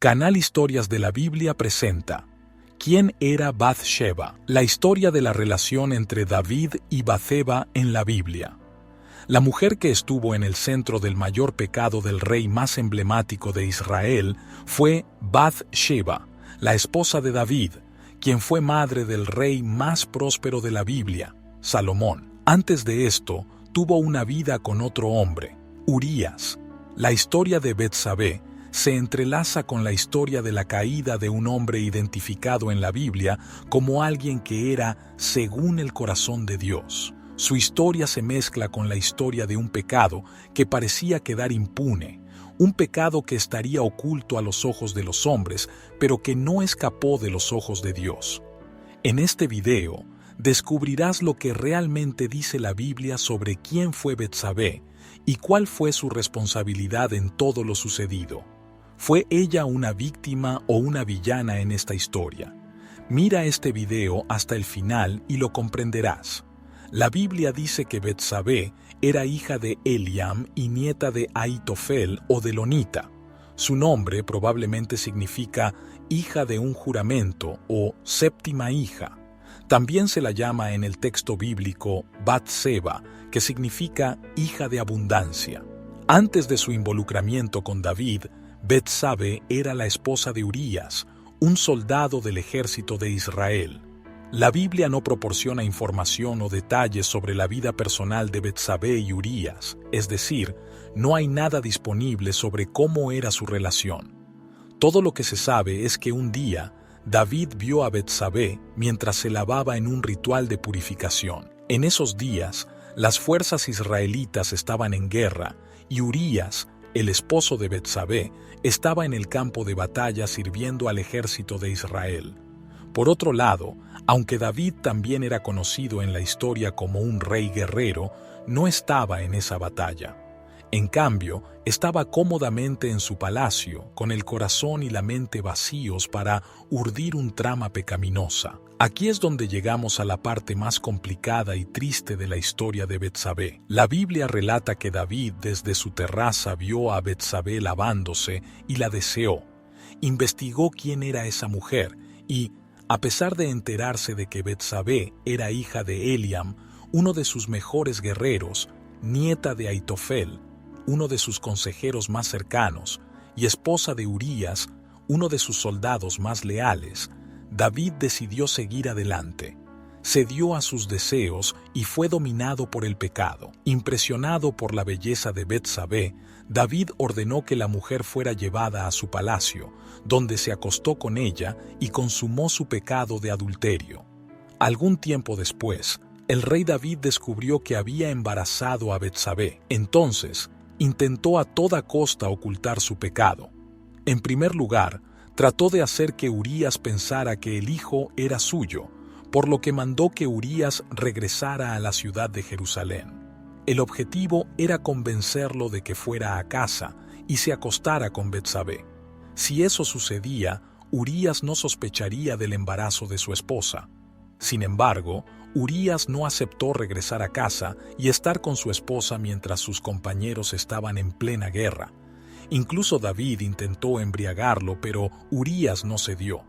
Canal Historias de la Biblia presenta ¿Quién era Bath-sheba? La historia de la relación entre David y Batheba en la Biblia. La mujer que estuvo en el centro del mayor pecado del rey más emblemático de Israel fue Bath-sheba, la esposa de David, quien fue madre del rey más próspero de la Biblia, Salomón. Antes de esto, tuvo una vida con otro hombre, Urías. La historia de Betsabé se entrelaza con la historia de la caída de un hombre identificado en la Biblia como alguien que era según el corazón de Dios. Su historia se mezcla con la historia de un pecado que parecía quedar impune, un pecado que estaría oculto a los ojos de los hombres, pero que no escapó de los ojos de Dios. En este video, descubrirás lo que realmente dice la Biblia sobre quién fue Betsabé y cuál fue su responsabilidad en todo lo sucedido. ¿Fue ella una víctima o una villana en esta historia? Mira este video hasta el final y lo comprenderás. La Biblia dice que Betsabé era hija de Eliam y nieta de Ahitofel o de Lonita. Su nombre probablemente significa hija de un juramento o séptima hija. También se la llama en el texto bíblico Bath-sheba, que significa hija de abundancia. Antes de su involucramiento con David, Betsabé era la esposa de Urías, un soldado del ejército de Israel. La Biblia no proporciona información o detalles sobre la vida personal de Betsabé y Urías, es decir, no hay nada disponible sobre cómo era su relación. Todo lo que se sabe es que un día David vio a Betsabé mientras se lavaba en un ritual de purificación. En esos días, las fuerzas israelitas estaban en guerra y Urías, el esposo de Betsabé, estaba en el campo de batalla sirviendo al ejército de Israel. Por otro lado, aunque David también era conocido en la historia como un rey guerrero, no estaba en esa batalla. En cambio, estaba cómodamente en su palacio, con el corazón y la mente vacíos para urdir un trama pecaminosa. Aquí es donde llegamos a la parte más complicada y triste de la historia de Betsabé. La Biblia relata que David desde su terraza vio a Betsabé lavándose y la deseó. Investigó quién era esa mujer y, a pesar de enterarse de que Betsabé era hija de Eliam, uno de sus mejores guerreros, nieta de Ahitofel, uno de sus consejeros más cercanos, y esposa de Urías, uno de sus soldados más leales, David decidió seguir adelante. Cedió a sus deseos y fue dominado por el pecado. Impresionado por la belleza de Betsabé, David ordenó que la mujer fuera llevada a su palacio, donde se acostó con ella y consumó su pecado de adulterio. Algún tiempo después, el rey David descubrió que había embarazado a Betsabé. Entonces, intentó a toda costa ocultar su pecado. En primer lugar, trató de hacer que Urías pensara que el hijo era suyo, por lo que mandó que Urías regresara a la ciudad de Jerusalén. El objetivo era convencerlo de que fuera a casa y se acostara con Betsabé. Si eso sucedía, Urías no sospecharía del embarazo de su esposa. Sin embargo, Urías no aceptó regresar a casa y estar con su esposa mientras sus compañeros estaban en plena guerra. Incluso David intentó embriagarlo, pero Urías no cedió.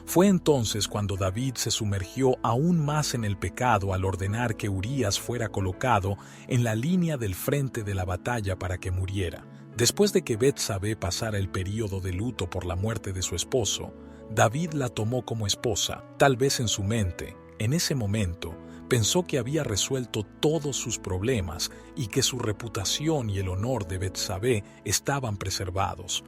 Fue entonces cuando David se sumergió aún más en el pecado al ordenar que Urías fuera colocado en la línea del frente de la batalla para que muriera. Después de que Betsabé pasara el período de luto por la muerte de su esposo, David la tomó como esposa. Tal vez en su mente, en ese momento, pensó que había resuelto todos sus problemas y que su reputación y el honor de Betsabé estaban preservados.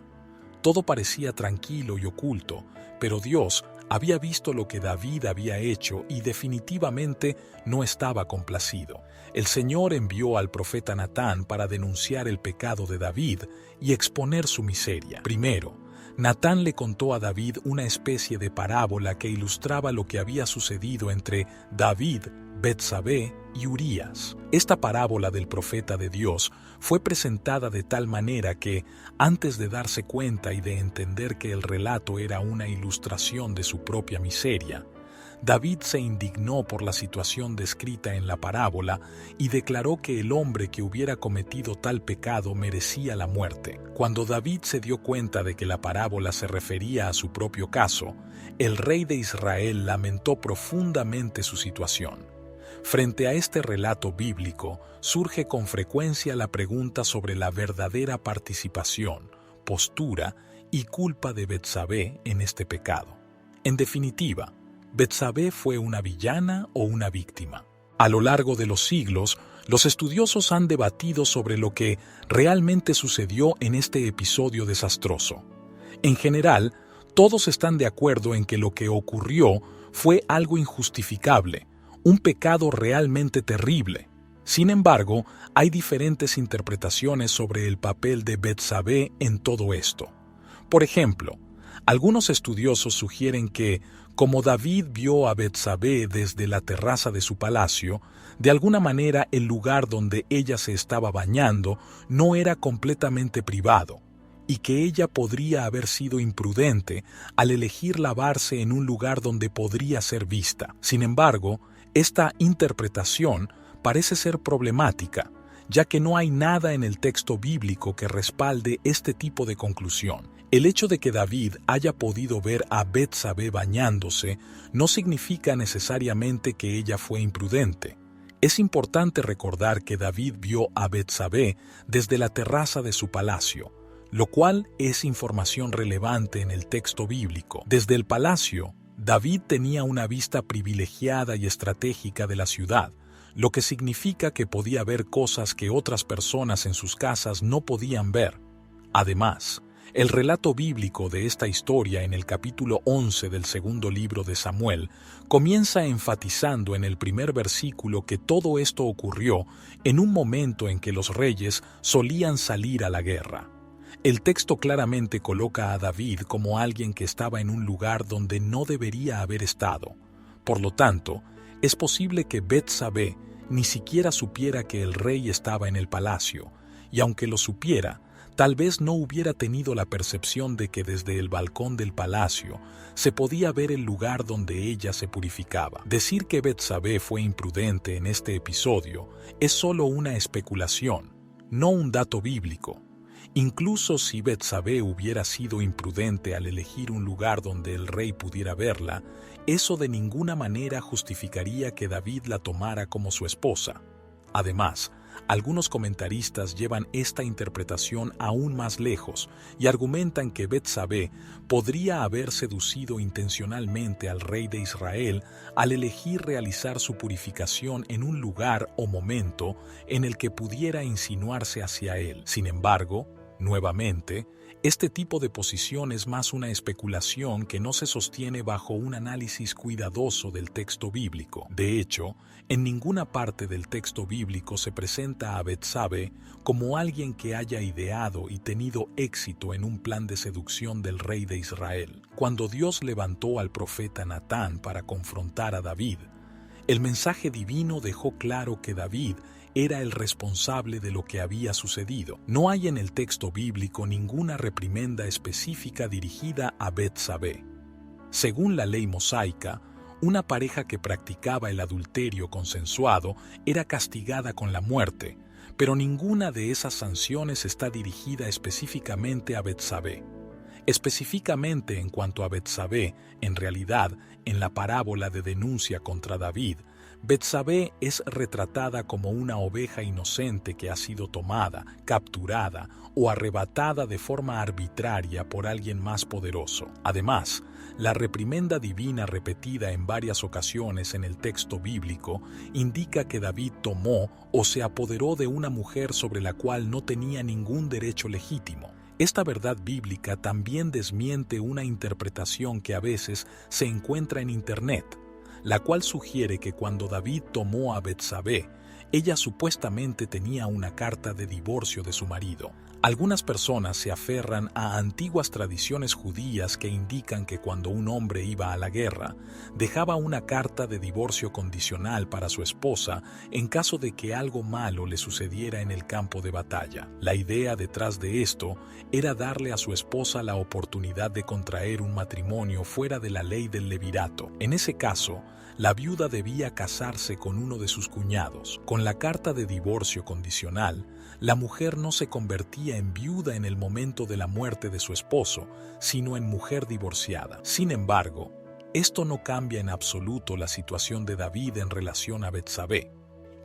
Todo parecía tranquilo y oculto, pero Dios había visto lo que David había hecho y definitivamente no estaba complacido. El Señor envió al profeta Natán para denunciar el pecado de David y exponer su miseria. Primero, Natán le contó a David una especie de parábola que ilustraba lo que había sucedido entre David, Betsabé y Urías. Esta parábola del profeta de Dios fue presentada de tal manera que, antes de darse cuenta y de entender que el relato era una ilustración de su propia miseria, David se indignó por la situación descrita en la parábola y declaró que el hombre que hubiera cometido tal pecado merecía la muerte. Cuando David se dio cuenta de que la parábola se refería a su propio caso, el rey de Israel lamentó profundamente su situación. Frente a este relato bíblico, surge con frecuencia la pregunta sobre la verdadera participación, postura y culpa de Betsabé en este pecado. En definitiva, ¿Betsabé fue una villana o una víctima? A lo largo de los siglos, los estudiosos han debatido sobre lo que realmente sucedió en este episodio desastroso. En general, todos están de acuerdo en que lo que ocurrió fue algo injustificable, un pecado realmente terrible. Sin embargo, hay diferentes interpretaciones sobre el papel de Betsabé en todo esto. Por ejemplo, algunos estudiosos sugieren que, como David vio a Betsabé desde la terraza de su palacio, de alguna manera el lugar donde ella se estaba bañando no era completamente privado, y que ella podría haber sido imprudente al elegir lavarse en un lugar donde podría ser vista. Sin embargo, esta interpretación parece ser problemática, ya que no hay nada en el texto bíblico que respalde este tipo de conclusión. El hecho de que David haya podido ver a Betsabé bañándose no significa necesariamente que ella fue imprudente. Es importante recordar que David vio a Betsabé desde la terraza de su palacio, lo cual es información relevante en el texto bíblico. Desde el palacio, David tenía una vista privilegiada y estratégica de la ciudad, lo que significa que podía ver cosas que otras personas en sus casas no podían ver. Además, el relato bíblico de esta historia en el capítulo 11 del segundo libro de Samuel comienza enfatizando en el primer versículo que todo esto ocurrió en un momento en que los reyes solían salir a la guerra. El texto claramente coloca a David como alguien que estaba en un lugar donde no debería haber estado. Por lo tanto, es posible que Betsabé ni siquiera supiera que el rey estaba en el palacio, y aunque lo supiera, tal vez no hubiera tenido la percepción de que desde el balcón del palacio se podía ver el lugar donde ella se purificaba. Decir que Betsabé fue imprudente en este episodio es solo una especulación, no un dato bíblico. Incluso si Betsabé hubiera sido imprudente al elegir un lugar donde el rey pudiera verla, eso de ninguna manera justificaría que David la tomara como su esposa. Además, algunos comentaristas llevan esta interpretación aún más lejos y argumentan que Betsabé podría haber seducido intencionalmente al rey de Israel al elegir realizar su purificación en un lugar o momento en el que pudiera insinuarse hacia él. Sin embargo, nuevamente, este tipo de posición es más una especulación que no se sostiene bajo un análisis cuidadoso del texto bíblico. De hecho, en ninguna parte del texto bíblico se presenta a Betsabé como alguien que haya ideado y tenido éxito en un plan de seducción del rey de Israel. Cuando Dios levantó al profeta Natán para confrontar a David, el mensaje divino dejó claro que David era el responsable de lo que había sucedido. No hay en el texto bíblico ninguna reprimenda específica dirigida a Betsabé. Según la ley mosaica, una pareja que practicaba el adulterio consensuado era castigada con la muerte, pero ninguna de esas sanciones está dirigida específicamente a Betsabé. Específicamente en cuanto a Betsabé, en realidad, en la parábola de denuncia contra David, Betsabé es retratada como una oveja inocente que ha sido tomada, capturada o arrebatada de forma arbitraria por alguien más poderoso. Además, la reprimenda divina repetida en varias ocasiones en el texto bíblico indica que David tomó o se apoderó de una mujer sobre la cual no tenía ningún derecho legítimo. Esta verdad bíblica también desmiente una interpretación que a veces se encuentra en Internet, la cual sugiere que cuando David tomó a Betsabé, ella supuestamente tenía una carta de divorcio de su marido. Algunas personas se aferran a antiguas tradiciones judías que indican que cuando un hombre iba a la guerra, dejaba una carta de divorcio condicional para su esposa en caso de que algo malo le sucediera en el campo de batalla. La idea detrás de esto era darle a su esposa la oportunidad de contraer un matrimonio fuera de la ley del levirato. En ese caso, la viuda debía casarse con uno de sus cuñados. Con la carta de divorcio condicional, la mujer no se convertía en viuda en el momento de la muerte de su esposo, sino en mujer divorciada. Sin embargo, esto no cambia en absoluto la situación de David en relación a Betsabé.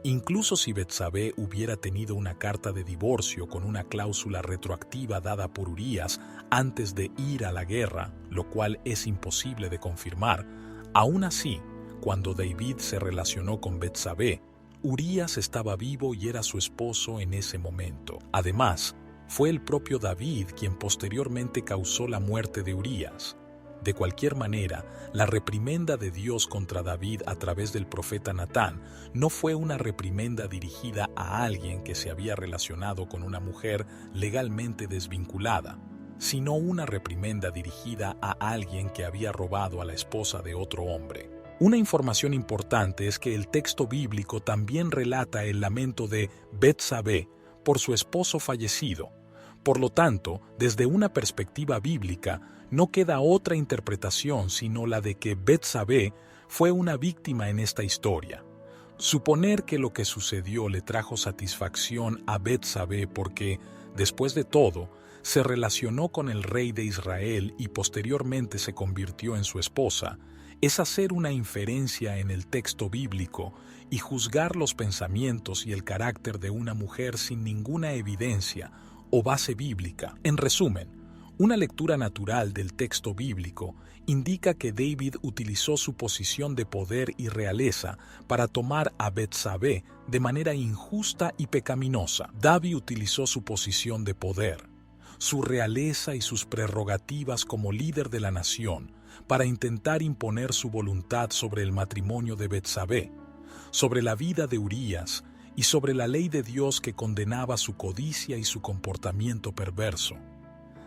Incluso si Betsabé hubiera tenido una carta de divorcio con una cláusula retroactiva dada por Urías antes de ir a la guerra, lo cual es imposible de confirmar, aún así, cuando David se relacionó con Betsabé, Urías estaba vivo y era su esposo en ese momento. Además, fue el propio David quien posteriormente causó la muerte de Urías. De cualquier manera, la reprimenda de Dios contra David a través del profeta Natán no fue una reprimenda dirigida a alguien que se había relacionado con una mujer legalmente desvinculada, sino una reprimenda dirigida a alguien que había robado a la esposa de otro hombre. Una información importante es que el texto bíblico también relata el lamento de Betsabé por su esposo fallecido. Por lo tanto, desde una perspectiva bíblica, no queda otra interpretación sino la de que Betsabé fue una víctima en esta historia. Suponer que lo que sucedió le trajo satisfacción a Betsabé porque, después de todo, se relacionó con el rey de Israel y posteriormente se convirtió en su esposa, es hacer una inferencia en el texto bíblico y juzgar los pensamientos y el carácter de una mujer sin ninguna evidencia o base bíblica. En resumen, una lectura natural del texto bíblico indica que David utilizó su posición de poder y realeza para tomar a Betsabé de manera injusta y pecaminosa. David utilizó su posición de poder, su realeza y sus prerrogativas como líder de la nación para intentar imponer su voluntad sobre el matrimonio de Betsabé, sobre la vida de Urías y sobre la ley de Dios que condenaba su codicia y su comportamiento perverso.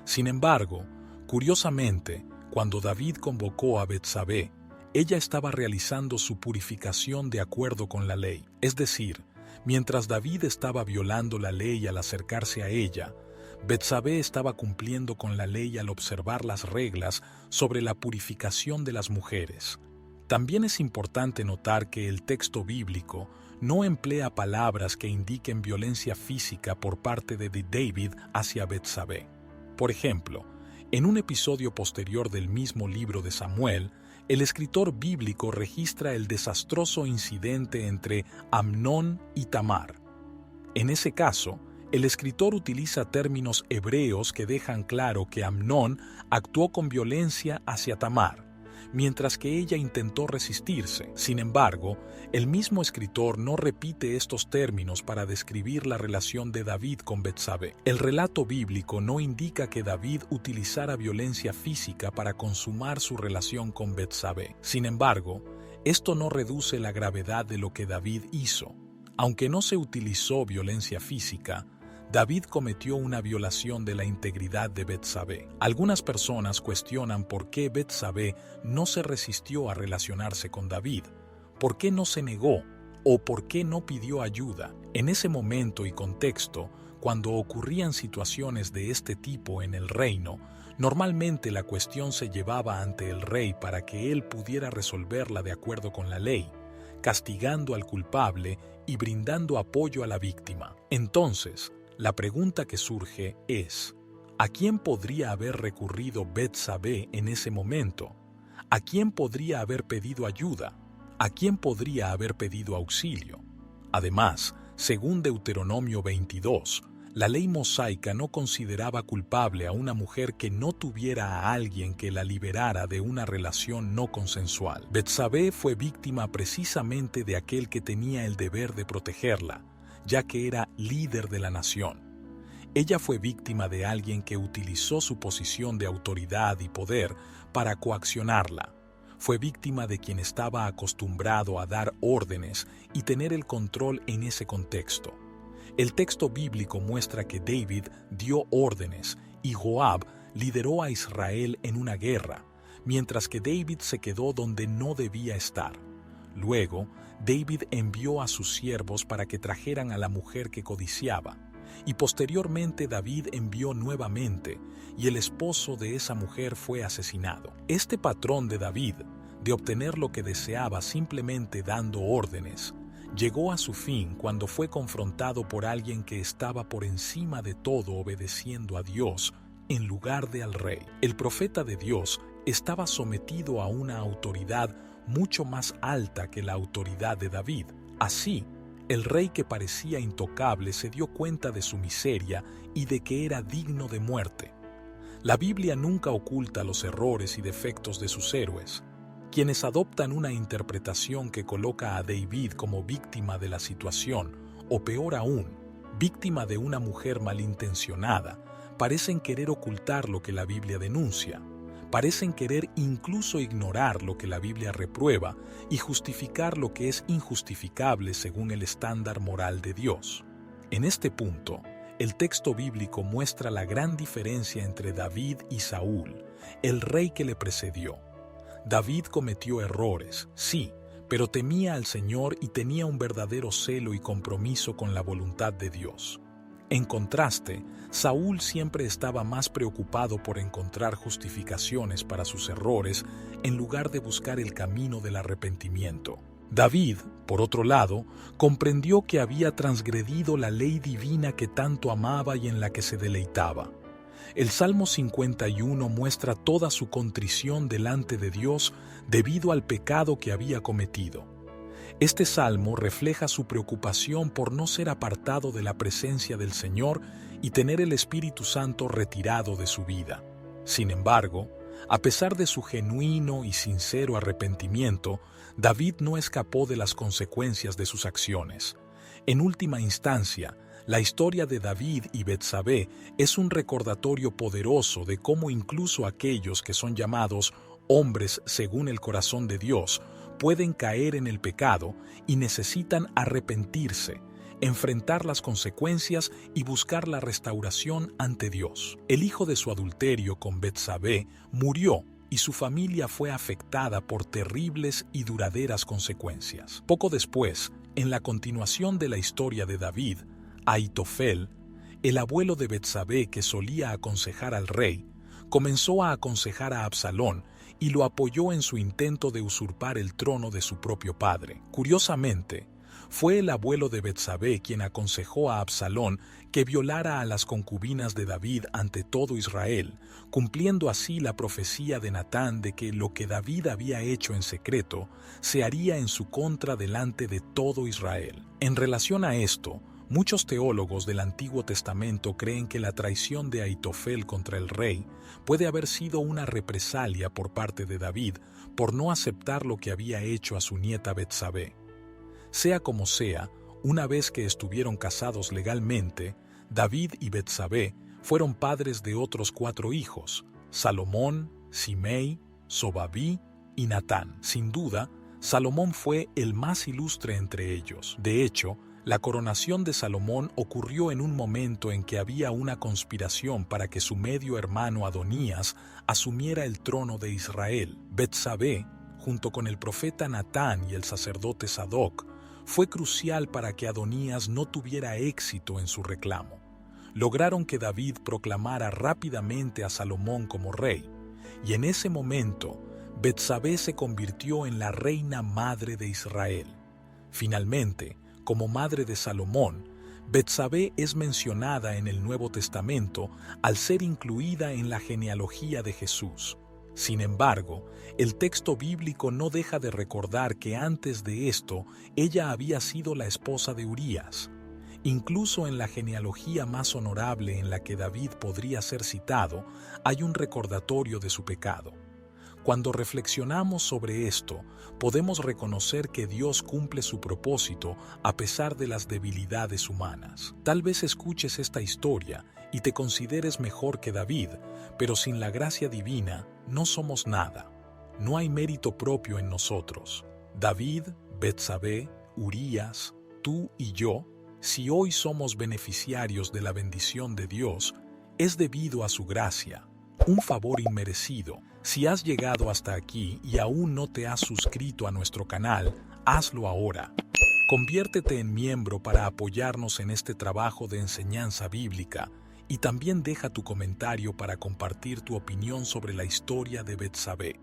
Sin embargo, curiosamente, cuando David convocó a Betsabé, ella estaba realizando su purificación de acuerdo con la ley. Es decir, mientras David estaba violando la ley al acercarse a ella, Betsabé estaba cumpliendo con la ley al observar las reglas sobre la purificación de las mujeres. También es importante notar que el texto bíblico no emplea palabras que indiquen violencia física por parte de David hacia Betsabé. Por ejemplo, en un episodio posterior del mismo libro de Samuel, el escritor bíblico registra el desastroso incidente entre Amnón y Tamar. En ese caso, el escritor utiliza términos hebreos que dejan claro que Amnón actuó con violencia hacia Tamar, mientras que ella intentó resistirse. Sin embargo, el mismo escritor no repite estos términos para describir la relación de David con Betsabé. El relato bíblico no indica que David utilizara violencia física para consumar su relación con Betsabé. Sin embargo, esto no reduce la gravedad de lo que David hizo. Aunque no se utilizó violencia física, David cometió una violación de la integridad de Betsabé. Algunas personas cuestionan por qué Betsabé no se resistió a relacionarse con David, por qué no se negó o por qué no pidió ayuda. En ese momento y contexto, cuando ocurrían situaciones de este tipo en el reino, normalmente la cuestión se llevaba ante el rey para que él pudiera resolverla de acuerdo con la ley, castigando al culpable y brindando apoyo a la víctima. Entonces, la pregunta que surge es, ¿a quién podría haber recurrido Betsabé en ese momento? ¿A quién podría haber pedido ayuda? ¿A quién podría haber pedido auxilio? Además, según Deuteronomio 22, la ley mosaica no consideraba culpable a una mujer que no tuviera a alguien que la liberara de una relación no consensual. Betsabé fue víctima precisamente de aquel que tenía el deber de protegerla, ya que era líder de la nación. Ella fue víctima de alguien que utilizó su posición de autoridad y poder para coaccionarla. Fue víctima de quien estaba acostumbrado a dar órdenes y tener el control en ese contexto. El texto bíblico muestra que David dio órdenes y Joab lideró a Israel en una guerra, mientras que David se quedó donde no debía estar. Luego, David envió a sus siervos para que trajeran a la mujer que codiciaba, y posteriormente David envió nuevamente, y el esposo de esa mujer fue asesinado. Este patrón de David, de obtener lo que deseaba simplemente dando órdenes, llegó a su fin cuando fue confrontado por alguien que estaba por encima de todo obedeciendo a Dios en lugar de al rey. El profeta de Dios estaba sometido a una autoridad mucho más alta que la autoridad de David. Así, el rey que parecía intocable se dio cuenta de su miseria y de que era digno de muerte. La Biblia nunca oculta los errores y defectos de sus héroes. Quienes adoptan una interpretación que coloca a David como víctima de la situación, o peor aún, víctima de una mujer malintencionada, parecen querer ocultar lo que la Biblia denuncia. Parecen querer incluso ignorar lo que la Biblia reprueba y justificar lo que es injustificable según el estándar moral de Dios. En este punto, el texto bíblico muestra la gran diferencia entre David y Saúl, el rey que le precedió. David cometió errores, sí, pero temía al Señor y tenía un verdadero celo y compromiso con la voluntad de Dios. En contraste, Saúl siempre estaba más preocupado por encontrar justificaciones para sus errores en lugar de buscar el camino del arrepentimiento. David, por otro lado, comprendió que había transgredido la ley divina que tanto amaba y en la que se deleitaba. El Salmo 51 muestra toda su contrición delante de Dios debido al pecado que había cometido. Este salmo refleja su preocupación por no ser apartado de la presencia del Señor y tener el Espíritu Santo retirado de su vida. Sin embargo, a pesar de su genuino y sincero arrepentimiento, David no escapó de las consecuencias de sus acciones. En última instancia, la historia de David y Betsabé es un recordatorio poderoso de cómo incluso aquellos que son llamados hombres según el corazón de Dios pueden caer en el pecado y necesitan arrepentirse, enfrentar las consecuencias y buscar la restauración ante Dios. El hijo de su adulterio con Betsabé murió y su familia fue afectada por terribles y duraderas consecuencias. Poco después, en la continuación de la historia de David, Ahitofel, el abuelo de Betsabé que solía aconsejar al rey, comenzó a aconsejar a Absalón y lo apoyó en su intento de usurpar el trono de su propio padre. Curiosamente, fue el abuelo de Betsabé quien aconsejó a Absalón que violara a las concubinas de David ante todo Israel, cumpliendo así la profecía de Natán de que lo que David había hecho en secreto se haría en su contra delante de todo Israel. En relación a esto, muchos teólogos del Antiguo Testamento creen que la traición de Ahitofel contra el rey puede haber sido una represalia por parte de David por no aceptar lo que había hecho a su nieta Betsabé. Sea como sea, una vez que estuvieron casados legalmente, David y Betsabé fueron padres de otros 4 hijos: Salomón, Simei, Sobabí y Natán. Sin duda, Salomón fue el más ilustre entre ellos. De hecho, la coronación de Salomón ocurrió en un momento en que había una conspiración para que su medio hermano Adonías asumiera el trono de Israel. Betsabé, junto con el profeta Natán y el sacerdote Sadoc, fue crucial para que Adonías no tuviera éxito en su reclamo. Lograron que David proclamara rápidamente a Salomón como rey, y en ese momento, Betsabé se convirtió en la reina madre de Israel. Finalmente, como madre de Salomón, Betsabé es mencionada en el Nuevo Testamento al ser incluida en la genealogía de Jesús. Sin embargo, el texto bíblico no deja de recordar que antes de esto, ella había sido la esposa de Urías. Incluso en la genealogía más honorable en la que David podría ser citado, hay un recordatorio de su pecado. Cuando reflexionamos sobre esto, podemos reconocer que Dios cumple su propósito a pesar de las debilidades humanas. Tal vez escuches esta historia y te consideres mejor que David, pero sin la gracia divina no somos nada. No hay mérito propio en nosotros. David, Betsabé, Urías, tú y yo Si hoy somos beneficiarios de la bendición de Dios, es debido a su gracia, un favor inmerecido. Si has llegado hasta aquí y aún no te has suscrito a nuestro canal, hazlo ahora. Conviértete en miembro para apoyarnos en este trabajo de enseñanza bíblica y también deja tu comentario para compartir tu opinión sobre la historia de Betsabé.